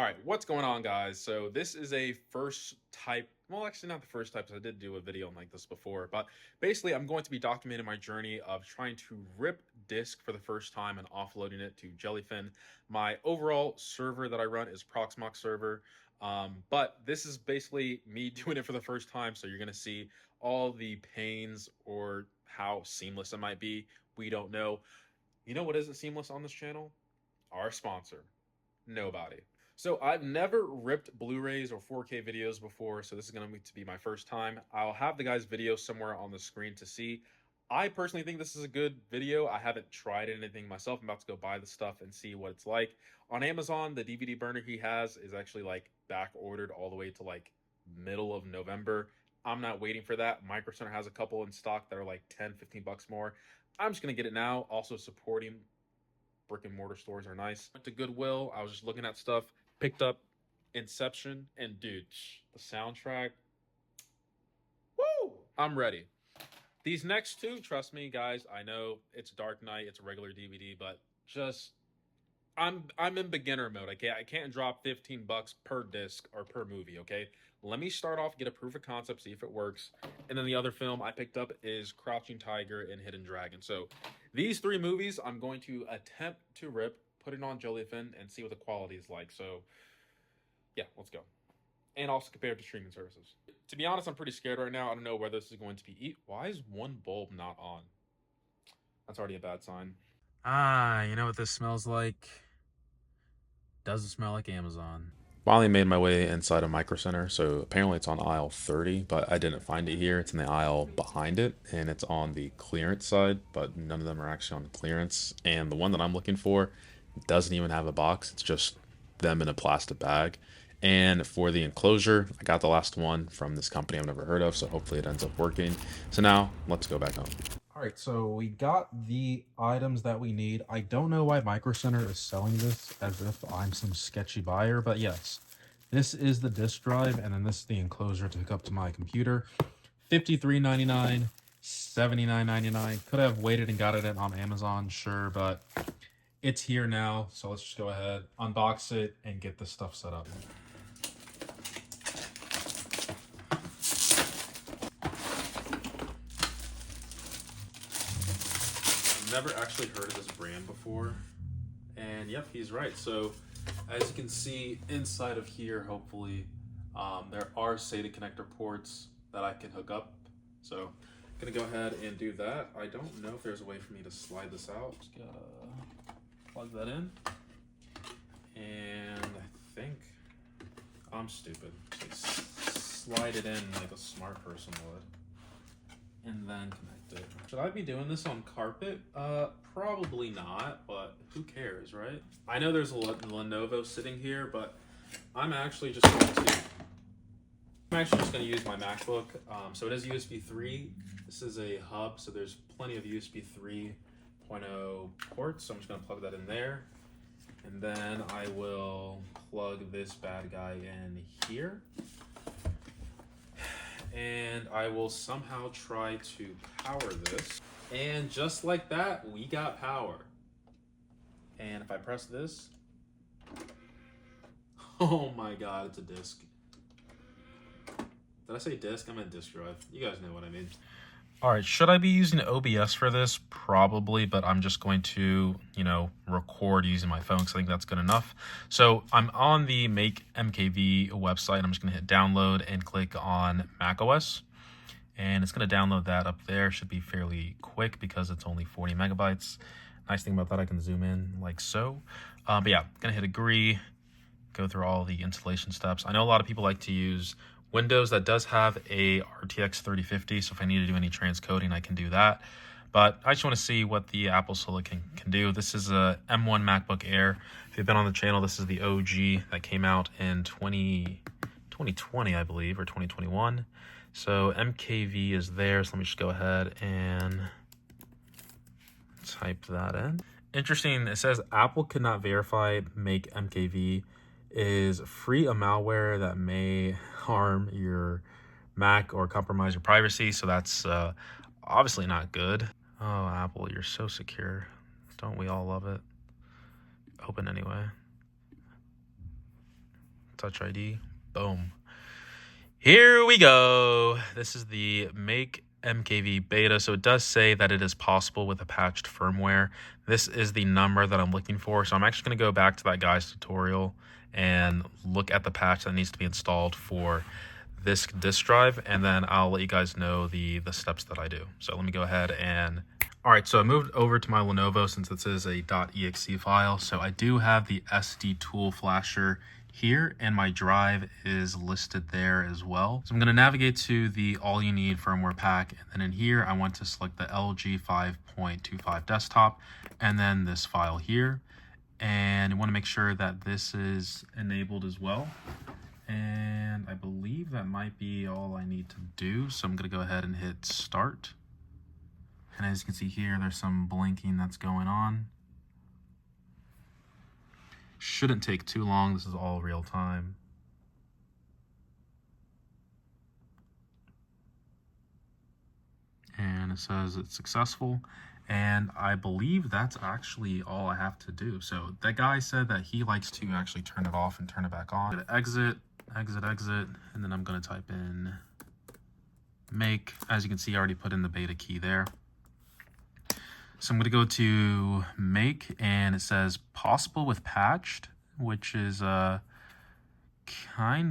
right, what's going on, guys? So this is a first type, well, actually not the first type, because I did do a video like this before, but basically I'm going to be documenting my journey of trying to rip disk for the first time and offloading it to Jellyfin. My overall server that I run is Proxmox server, but this is basically me doing it for the first time, so you're going to see all the pains or how seamless it might be. We don't know. You know what isn't seamless on this channel? Our sponsor. Nobody. So I've never ripped Blu-rays or 4K videos before, so this is going to be my first time. I'll have the guy's video somewhere on the screen to see. I personally think this is a good video. I haven't tried anything myself. I'm about to go buy the stuff and see what it's like. On Amazon, the DVD burner he has is actually like back ordered all the way to like middle of November. I'm not waiting for that. Micro Center has a couple in stock that are like 10, 15 bucks more. I'm just going to get it now. Also supporting brick and mortar stores are nice. Went to Goodwill. I was just looking at stuff. Picked up Inception, and dude, the soundtrack. Woo! I'm ready. These next two, trust me, guys. I know it's Dark Knight. It's a regular DVD, but just I'm in beginner mode. I can't drop 15 bucks per disc or per movie. Okay, let me start off, get a proof of concept, see if it works, and then the other film I picked up is Crouching Tiger and Hidden Dragon. So these three movies I'm going to attempt to rip, put it on Jellyfin, and see what the quality is like. So yeah, let's go. And also compare it to streaming services. To be honest, I'm pretty scared right now. I don't know whether this is going to be. Why is one bulb not on? That's already a bad sign. Ah, you know what this smells like? Doesn't smell like Amazon. Finally made my way inside of Micro Center, so apparently it's on aisle 30, but I didn't find it here. It's in the aisle behind it, and it's on the clearance side, but none of them are actually on clearance. And the one that I'm looking for doesn't even have a box. It's just them in a plastic bag. And for the enclosure, I got the last one from this company I've never heard of, so hopefully it ends up working. So now, let's go back home. All right, so we got the items that we need. I don't know why Micro Center is selling this as if I'm some sketchy buyer, but yes, this is the disk drive, and then this is the enclosure to hook up to my computer. $53.99, $79.99. Could have waited and got it on Amazon, sure, but it's here now, so let's just go ahead, unbox it, and get this stuff set up. Never actually heard of this brand before, and yep, he's right. So as you can see inside of here, hopefully there are SATA connector ports that I can hook up, so I'm gonna go ahead and do that. I don't know if there's a way for me to slide this out. Just gotta plug that in, and I think I'm stupid, so slide it in like a smart person would, and then connect it. Should I be doing this on carpet? Probably not, but who cares, right? I know there's a Lenovo sitting here, but I'm actually just going to use my MacBook. So it is USB 3. This is a hub, so there's plenty of USB 3.0 ports. So I'm just going to plug that in there. And then I will plug this bad guy in here. And I will somehow try to power this. And just like that, we got power. And if I press this, oh my god, it's a disc. Did I say disc? I meant disk drive. You guys know what I mean. All right, should I be using OBS for this? Probably, but I'm just going to, record using my phone because I think that's good enough. So I'm on the Make MKV website. I'm just going to hit download and click on macOS. And it's going to download that up there. Should be fairly quick because it's only 40 megabytes. Nice thing about that, I can zoom in like so. But yeah, going to hit agree, go through all the installation steps. I know a lot of people like to use Windows. That does have a RTX 3050, so if I need to do any transcoding, I can do that. But I just want to see what the Apple Silicon can do. This is a M1 MacBook Air. If you've been on the channel, this is the OG that came out in 2020, I believe, or 2021. So MKV is there, so let me just go ahead and type that in. Interesting, it says Apple could not verify Make MKV is free of malware that may harm your Mac or compromise your privacy, so that's obviously not good. Oh, Apple, you're so secure. Don't we all love it? Open anyway. Touch ID. Boom. Here we go. This is the Make MKV beta. So it does say that it is possible with a patched firmware. This is the number that I'm looking for. So I'm actually going to go back to that guy's tutorial and look at the patch that needs to be installed for this disk drive, and then I'll let you guys know the steps that I do. So let me go ahead and... All right, so I moved over to my Lenovo since this is a .exe file. So I do have the SD tool flasher here, and my drive is listed there as well. So I'm going to navigate to the all you need firmware pack, and then in here I want to select the LG 5.25 desktop and then this file here, and I want to make sure that this is enabled as well. And I believe that might be all I need to do, so I'm going to go ahead and hit start. And as you can see here, there's some blinking that's going on. Shouldn't take too long. This is all real time. And it says it's successful. And I believe that's actually all I have to do. So that guy said that he likes to actually turn it off and turn it back on. I'm gonna exit, and then I'm gonna type in make. As you can see, I already put in the beta key there. So I'm going to go to make, and it says possible with patched, which is kind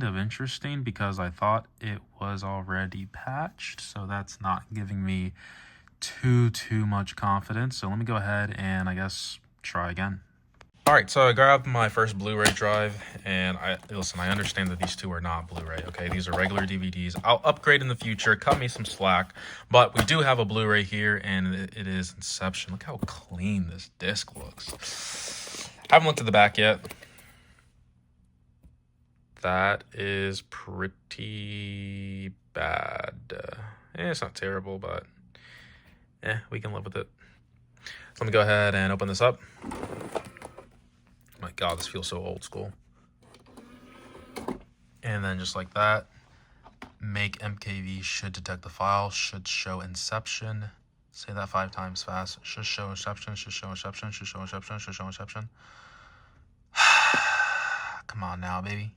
of interesting because I thought it was already patched. So that's not giving me too much confidence. So let me go ahead and I guess try again. All right, so I grabbed my first Blu-ray drive, and listen, I understand that these two are not Blu-ray, okay? These are regular DVDs. I'll upgrade in the future, cut me some slack, but we do have a Blu-ray here, and it is Inception. Look how clean this disc looks. Haven't looked at the back yet. That is pretty bad. It's not terrible, but we can live with it. So let me go ahead and open this up. My God, this feels so old school. And then just like that, make MKV should detect the file, should show Inception. Say that 5 times fast. Should show Inception, should show Inception, should show Inception, should show Inception. Come on now, baby.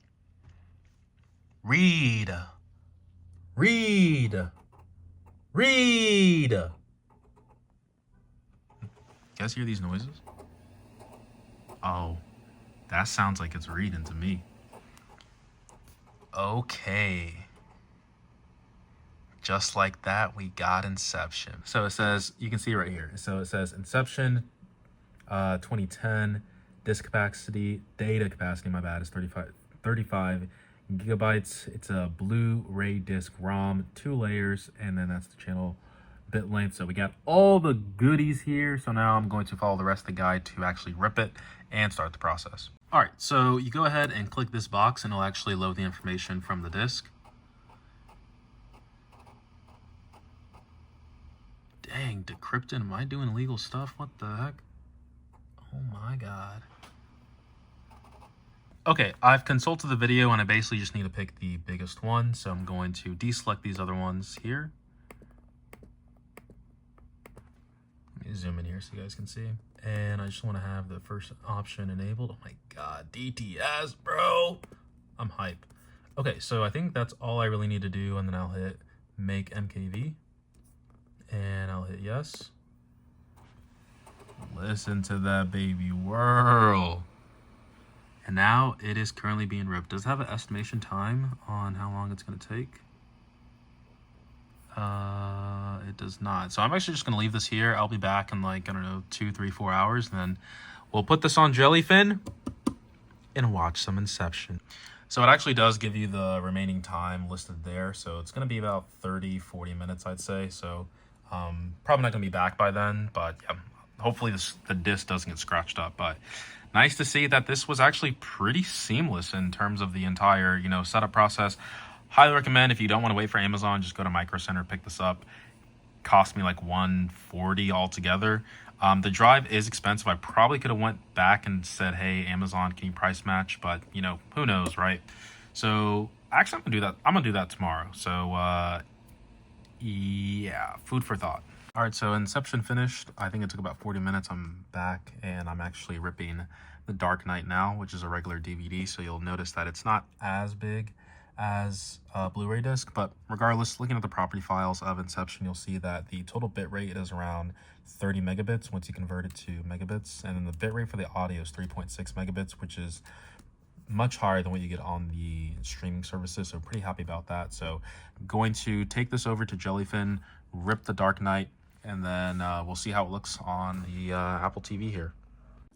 Read. Read. Read. You guys hear these noises? Oh. That sounds like it's reading to me. Okay. Just like that, we got Inception. So it says, you can see right here. So it says Inception 2010, disk capacity, data capacity, my bad, is 35 gigabytes. It's a Blu-ray disc ROM, 2 layers, and then that's the channel bit length. So we got all the goodies here. So now I'm going to follow the rest of the guide to actually rip it and start the process. All right, so you go ahead and click this box and it'll actually load the information from the disk. Dang, decrypted, am I doing illegal stuff? What the heck? Oh my God. Okay, I've consulted the video and I basically just need to pick the biggest one. So I'm going to deselect these other ones here. Let me zoom in here so you guys can see. And I just want to have the first option enabled. Oh my God, DTS, bro. I'm hype. Okay, so I think that's all I really need to do. And then I'll hit make MKV. And I'll hit yes. Listen to that baby whirl. And now it is currently being ripped. Does it have an estimation time on how long it's going to take? It does not. So I'm actually just going to leave this here. I'll be back in like, I don't know, 2, 3, 4 hours. And then we'll put this on Jellyfin and watch some Inception. So it actually does give you the remaining time listed there. So it's going to be about 30, 40 minutes, I'd say. So probably not going to be back by then. But yeah, hopefully the disc doesn't get scratched up. But nice to see that this was actually pretty seamless in terms of the entire, setup process. Highly recommend, if you don't want to wait for Amazon, just go to Micro Center, pick this up. Cost me like $140 altogether. The drive is expensive. I probably could have went back and said, hey, Amazon, can you price match? But, who knows, right? So actually, I'm going to do that. I'm going to do that tomorrow. So, yeah, food for thought. All right, so Inception finished. I think it took about 40 minutes. I'm back, and I'm actually ripping The Dark Knight now, which is a regular DVD, so you'll notice that it's not as big as a Blu-ray disc, but regardless, looking at the property files of Inception, you'll see that the total bitrate is around 30 megabits once you convert it to megabits, and then the bitrate for the audio is 3.6 megabits, which is much higher than what you get on the streaming services, so pretty happy about that. So I'm going to take this over to Jellyfin, rip The Dark Knight, and then we'll see how it looks on the Apple TV here.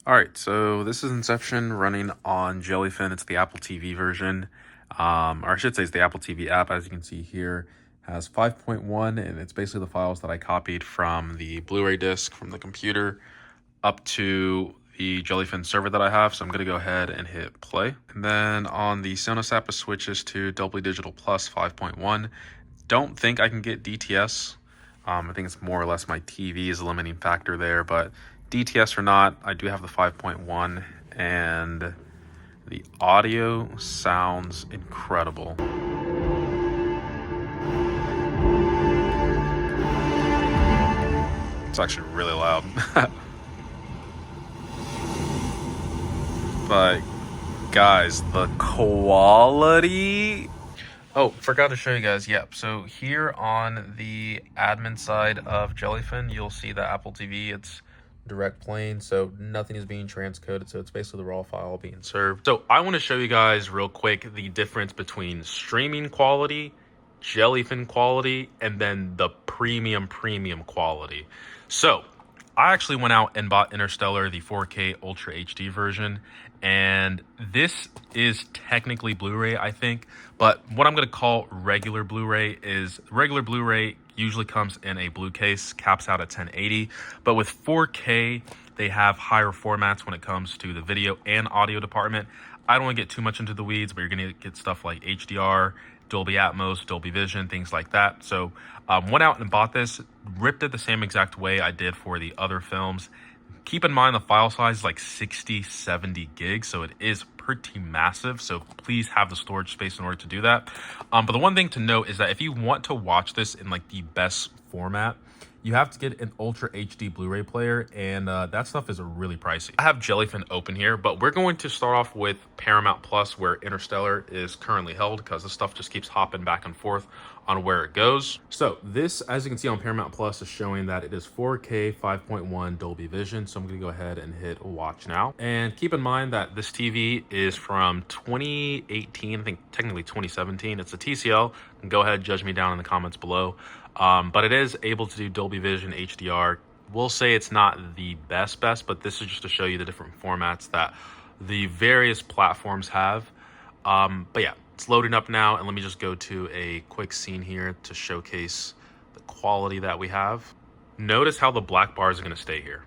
All right, so this is Inception running on Jellyfin. It's the Apple TV version, or I should say it's the Apple TV app. As you can see here, has 5.1, and it's basically the files that I copied from the Blu-ray disc from the computer up to the Jellyfin server that I have. So I'm gonna go ahead and hit play. And then on the Sonos app, it switches to Dolby Digital Plus 5.1. Don't think I can get DTS. I think it's more or less my TV is a limiting factor there, but DTS or not, I do have the 5.1, and the audio sounds incredible. It's actually really loud. But guys, the quality. Oh, forgot to show you guys. Yep. So here on the admin side of Jellyfin, you'll see the Apple TV. It's direct plane, so nothing is being transcoded, so it's basically the raw file being served. So I want to show you guys real quick the difference between streaming quality, Jellyfin quality, and then the premium quality. So I actually went out and bought Interstellar, the 4K Ultra HD version, and this is technically Blu-ray, I think, but what I'm going to call regular Blu-ray is regular Blu-ray usually comes in a blue case, caps out at 1080, but with 4K, they have higher formats when it comes to the video and audio department. I don't want to get too much into the weeds, but you're going to get stuff like HDR, Dolby Atmos, Dolby Vision, things like that. So went out and bought this, ripped it the same exact way I did for the other films. Keep in mind the file size is like 60, 70 gigs, so it is pretty massive, so please have the storage space in order to do that. But the one thing to note is that if you want to watch this in like the best format, you have to get an Ultra HD Blu-ray player, and that stuff is really pricey. I have Jellyfin open here, but we're going to start off with Paramount Plus, where Interstellar is currently held, because this stuff just keeps hopping back and forth on where it goes. So this, as you can see on Paramount Plus, is showing that it is 4K 5.1 Dolby Vision. So I'm going to go ahead and hit watch now. And keep in mind that this TV is from 2018, I think technically 2017. It's a TCL. Go ahead, judge me down in the comments below. But it is able to do Dolby Vision HDR. We'll say it's not the best, but this is just to show you the different formats that the various platforms have. But yeah, it's loading up now, and let me just go to a quick scene here to showcase the quality that we have. Notice how the black bars are going to stay here.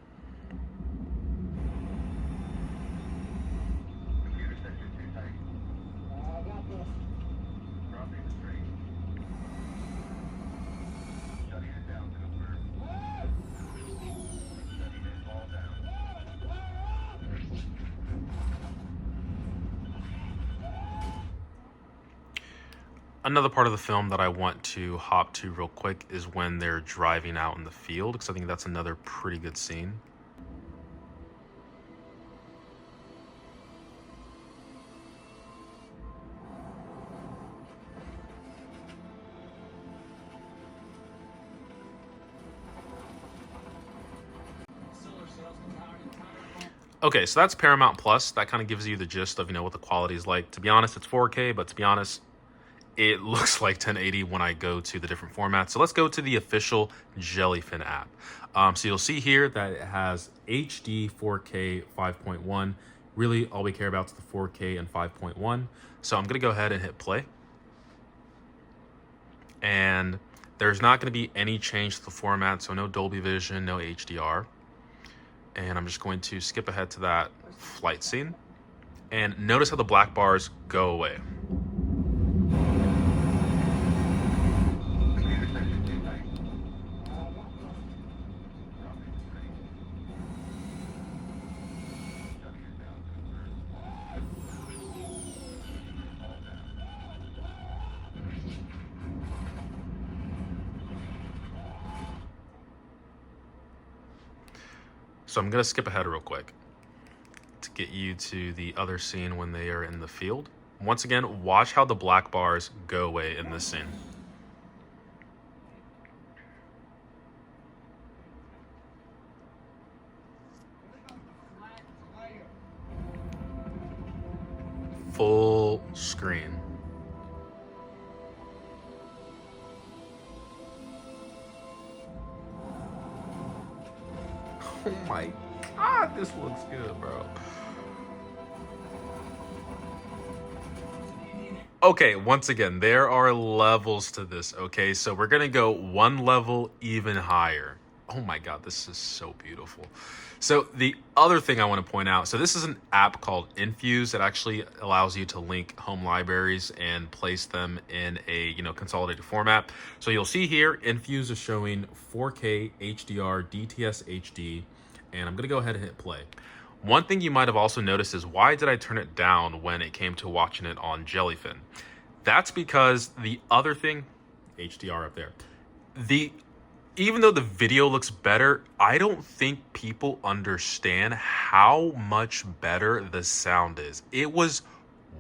Another part of the film that I want to hop to real quick is when they're driving out in the field, because I think that's another pretty good scene. Okay, so that's Paramount Plus. That kind of gives you the gist of, what the quality is like. To be honest, it's 4K, but to be honest, it looks like 1080 when I go to the different formats. So let's go to the official Jellyfin app. So you'll see here that it has HD 4K 5.1. Really, all we care about is the 4K and 5.1. So I'm going to go ahead and hit play. And there's not going to be any change to the format. So no Dolby Vision, no HDR. And I'm just going to skip ahead to that flight scene. And notice how the black bars go away. So I'm going to skip ahead real quick to get you to the other scene when they are in the field. Once again, watch how the black bars go away in this scene. Full screen. Oh my god, this looks good, bro. Okay, once again, there are levels to this, okay? So we're gonna go one level even higher. Oh my god, this is so beautiful. So the other thing I want to point out, so this is an app called Infuse that actually allows you to link home libraries and place them in a, consolidated format. So you'll see here, Infuse is showing 4K HDR DTS HD, and I'm gonna go ahead and hit play. One thing you might have also noticed is, why did I turn it down when it came to watching it on Jellyfin? That's because the other thing, HDR up there, even though the video looks better, I don't think people understand how much better the sound is. It was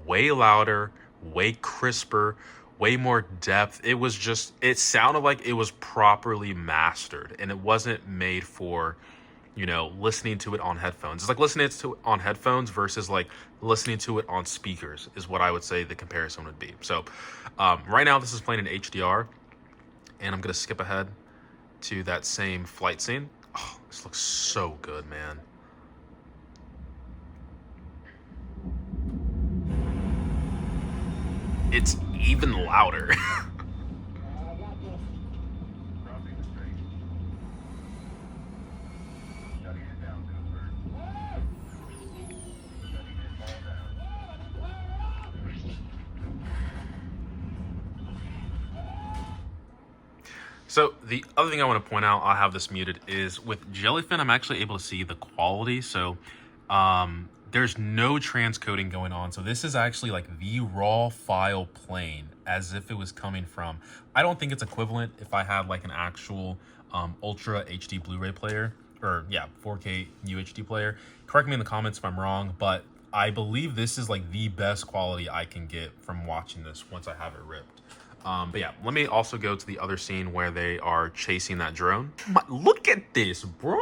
way louder, way crisper, way more depth. It sounded like it was properly mastered, and it wasn't made for, listening to it on headphones. It's like listening to it on headphones versus like listening to it on speakers is what I would say the comparison would be. So right now this is playing in HDR, and I'm going to skip ahead to that same flight scene. Oh, this looks so good, man. It's even louder. So the other thing I want to point out, I'll have this muted, is with Jellyfin, I'm actually able to see the quality. So there's no transcoding going on. So this is actually like the raw file playing as if it was coming from, I don't think it's equivalent if I had like an actual Ultra HD Blu-ray player, or 4K UHD player. Correct me in the comments if I'm wrong, but I believe this is like the best quality I can get from watching this once I have it ripped. But yeah, let me also go to the other scene where they are chasing that drone. Look at this, bro.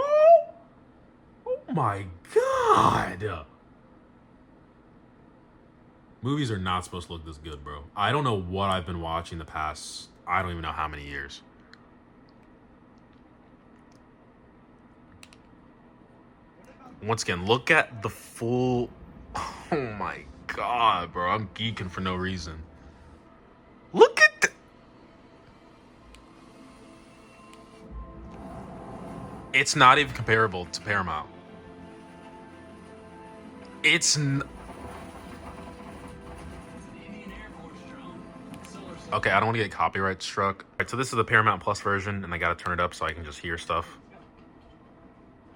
Oh my god. Movies are not supposed to look this good, bro. I don't know what I've been watching the past, I don't even know how many years. Once again, look at the full, oh my god, bro. I'm geeking for no reason. Look at the... It's not even comparable to Paramount. It's okay, I don't want to get copyright struck. All right, so this is the Paramount Plus version, and I gotta turn it up so I can just hear stuff.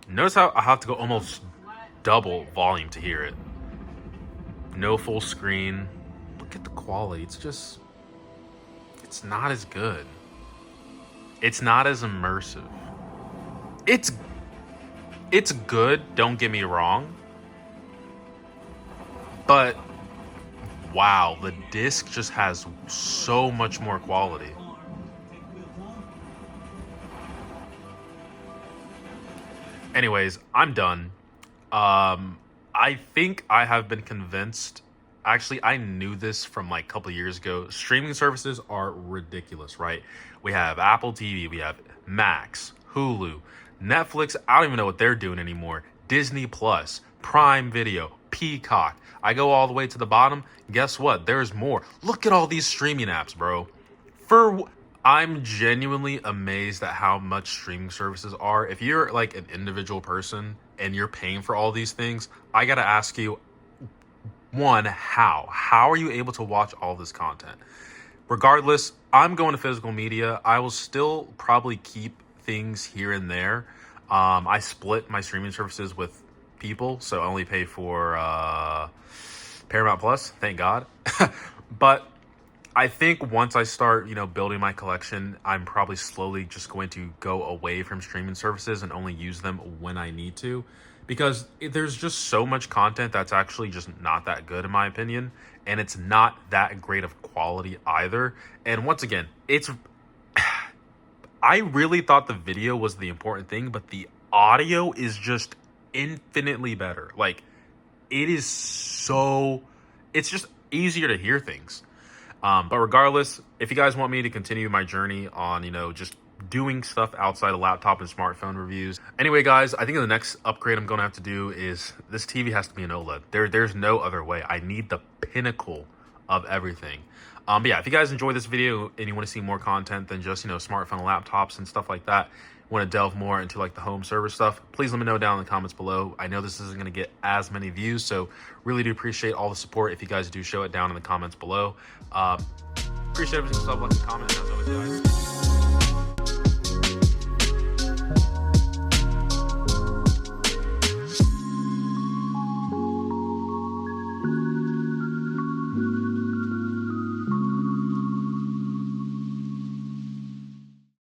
Notice how I have to go almost double volume to hear it. No full screen. Look at the quality. It's not as good. It's not as immersive. It's good, don't get me wrong. But wow, the disc just has so much more quality. Anyways, I'm done. I think I have been convinced. Actually, I knew this from like a couple of years ago. Streaming services are ridiculous, right? We have Apple TV, we have Max, Hulu, Netflix. I don't even know what they're doing anymore. Disney Plus, Prime Video, Peacock. I go all the way to the bottom. Guess what? There's more. Look at all these streaming apps, bro. I'm genuinely amazed at how much streaming services are. If you're like an individual person and you're paying for all these things, I gotta ask you, one, how are you able to watch all this content? Regardless, I'm going to physical media. I will still probably keep things here and there. I split my streaming services with people, so I only pay for Paramount Plus, thank God. But I think once I start, building my collection, I'm probably slowly just going to go away from streaming services and only use them when I need to. because there's just so much content that's actually just not that good in my opinion, and it's not that great of quality either. And once again, it's I really thought the video was the important thing, but the audio is just infinitely better. Like, it is so, it's just easier to hear things. But regardless, if you guys want me to continue my journey on, just doing stuff outside of laptop and smartphone reviews. Anyway, guys, I think the next upgrade I'm going to have to do is this TV has to be an OLED. There's no other way. I need the pinnacle of everything. But yeah, if you guys enjoy this video and you want to see more content than just, smartphone and laptops and stuff like that, want to delve more into like the home server stuff, please let me know down in the comments below. I know this isn't going to get as many views, so really do appreciate all the support if you guys do show it down in the comments below. Appreciate everything. Love, like, and comment, as always, guys.